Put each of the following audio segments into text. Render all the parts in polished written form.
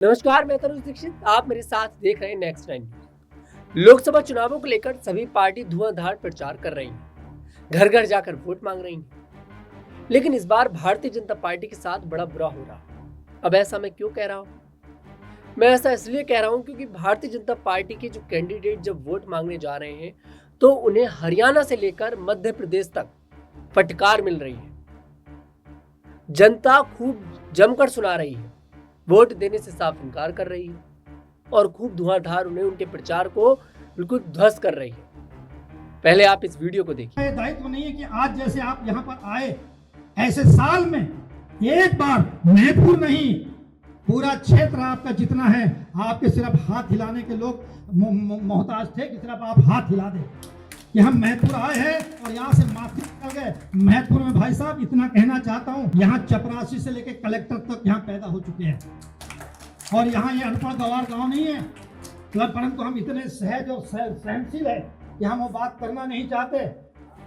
नमस्कार, मैं तनुज दीक्षित। आप मेरे साथ देख रहे हैं नेक्स्ट 9 न्यूज। लोकसभा चुनावों को लेकर सभी पार्टी धुआंधार प्रचार कर रही हैं, घर घर जाकर वोट मांग रही हैं। लेकिन इस बार भारतीय जनता पार्टी के साथ बड़ा बुरा हो रहा। अब ऐसा मैं क्यों कह रहा हूँ? मैं ऐसा इसलिए कह रहा हूँ क्योंकि भारतीय जनता पार्टी के जो कैंडिडेट जब वोट मांगने जा रहे हैं तो उन्हें हरियाणा से लेकर मध्य प्रदेश तक फटकार मिल रही है। जनता खूब जमकर सुना रही है, वोट देने से साफ इनकार कर रही है और खूब धुआंधार उन्हें उनके प्रचार को बिल्कुल ध्वस्त कर रही है। पहले आप इस वीडियो को देखिए। दायित्व नहीं है कि आज जैसे आप यहाँ पर आए ऐसे साल में एक बार महत्वपूर्ण नहीं, पूरा क्षेत्र आपका जितना है आपके सिर्फ हाथ हिलाने के लोग मोहताज थे कि सिर्फ आप हाथ हिला दें कि हम महतपुर आए हैं और यहाँ से माफी निकल गए। महतपुर में भाई साहब इतना कहना चाहता हूँ, यहाँ चपरासी से लेकर कलेक्टर तक यहाँ पैदा हो चुके हैं और यहाँ ये अनपढ़ गवार गांव नहीं है, परंतु हम इतने सहज और सहनशील है कि हम वो बात करना नहीं चाहते।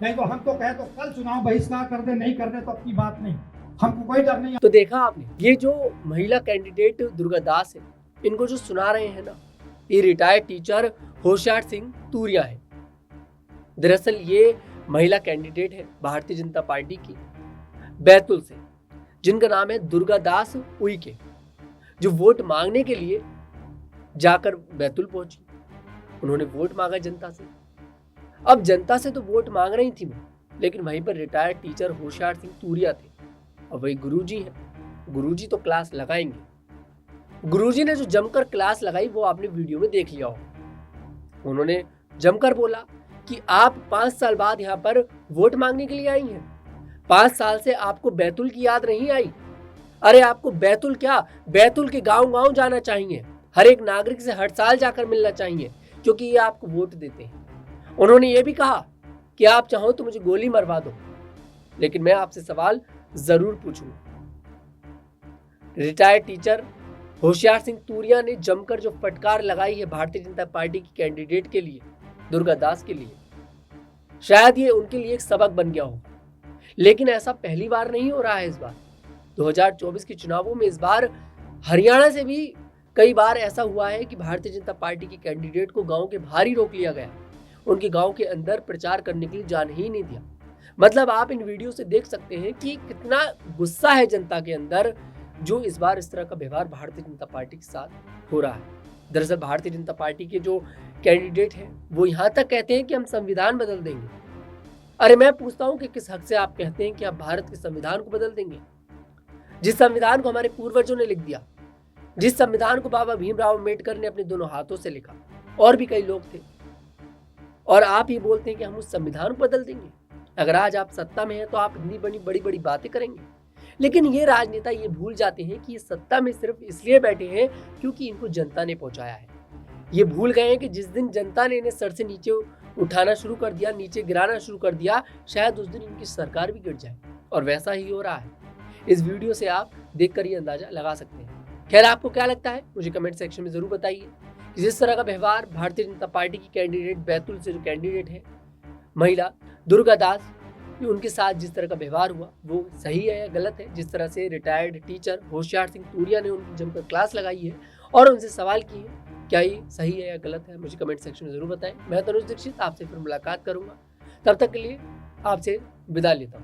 नहीं तो हम तो कहे तो कल चुनाव बहिष्कार कर दे, नहीं कर दे तो अपनी बात नहीं, हमको कोई डर नहीं। तो देखा आपने, ये जो महिला कैंडिडेट दुर्गा दास है, इनको जो सुना रहे हैं ना, ये रिटायर्ड टीचर होशियार सिंह तूरिया है। दरअसल ये महिला कैंडिडेट है भारतीय जनता पार्टी की बैतूल से, जिनका नाम है दुर्गा दास उइके, जो वोट मांगने के लिए जाकर बैतूल पहुंची। उन्होंने वोट मांगा जनता से। अब जनता से तो वोट मांग रही थी वो, लेकिन वहीं पर रिटायर्ड टीचर होशियार सिंह तूरिया थे और वही गुरुजी हैं। गुरुजी तो क्लास लगाएंगे। गुरुजी ने जो जमकर क्लास लगाई वो आपने वीडियो में देख लिया हो। उन्होंने जमकर बोला कि आप 5 साल बाद यहाँ पर वोट मांगने के लिए आई हैं। 5 साल से आपको बैतूल की याद नहीं आई? अरे आपको बैतूल क्या, बैतूल के गांव-गांव जाना चाहिए, हर एक नागरिक से हर साल जाकर मिलना चाहिए, क्योंकि ये आपको वोट देते हैं। उन्होंने ये भी कहा कि आप चाहो तो मुझे गोली मरवा दो, लेकिन मैं आपसे सवाल जरूर पूछूंगा। रिटायर्ड टीचर होशियार सिंह तूरिया ने जमकर जो फटकार लगाई है भारतीय जनता पार्टी की कैंडिडेट के लिए, दुर्गा दास के लिए, शायद ये उनके लिए एक सबक बन गया हो। लेकिन ऐसा पहली बार नहीं हो रहा है। इस बार 2024 के चुनावों में इस बार हरियाणा से भी कई बार ऐसा हुआ है कि भारतीय जनता पार्टी के कैंडिडेट को गांव के बाहर ही रोक लिया गया, उनके गांव के अंदर प्रचार करने के लिए जाने ही नहीं दिया। मतलब आप इन वीडियो से देख सकते हैं कि कितना गुस्सा है जनता के अंदर, जो इस बार इस तरह का व्यवहार भारतीय जनता पार्टी के साथ हो रहा है। दरअसल भारतीय जनता पार्टी के जो कैंडिडेट हैं वो यहाँ तक कहते हैं कि हम संविधान बदल देंगे। अरे मैं पूछता हूँ कि किस हक से आप कहते हैं कि आप भारत के संविधान को बदल देंगे, जिस संविधान को हमारे पूर्वजों ने लिख दिया, जिस संविधान को बाबा भीमराव अम्बेडकर ने अपने दोनों हाथों से लिखा, और भी कई लोग थे, और आप ही बोलते हैं कि हम उस संविधान को बदल देंगे। अगर आज आप सत्ता में हैं तो आप इतनी बड़ी बड़ी बातें करेंगे, लेकिन ये राजनेता ये भूल जाते हैं कि ये सत्ता में सिर्फ इसलिए बैठे हैं क्योंकि इनको जनता ने पहुंचाया है। ये भूल गए हैं कि जिस दिन जनता ने इन्हें सर से नीचे उठाना शुरू कर दिया, नीचे गिराना शुरू कर दिया, शायद उस दिन इनकी सरकार भी गिर जाए, और वैसा ही हो रहा है। इस वीडियो से आप देखकर ये अंदाजा लगा सकते हैं। खैर, आपको क्या लगता है मुझे कमेंट सेक्शन में जरूर बताइए कि जिस तरह का व्यवहार भारतीय जनता पार्टी की कैंडिडेट बैतूल से जो कैंडिडेट है महिला दुर्गा दास, उनके साथ जिस तरह का व्यवहार हुआ वो सही है या गलत है। जिस तरह से रिटायर्ड टीचर होशियार सिंह तूरिया ने उनकी जमकर क्लास लगाई है और उनसे सवाल किए, क्या ये सही है या गलत है, मुझे कमेंट सेक्शन में जरूर बताएं। मैं तनुज दीक्षित आपसे फिर मुलाकात करूंगा, तब तक के लिए आपसे विदा लेता हूं।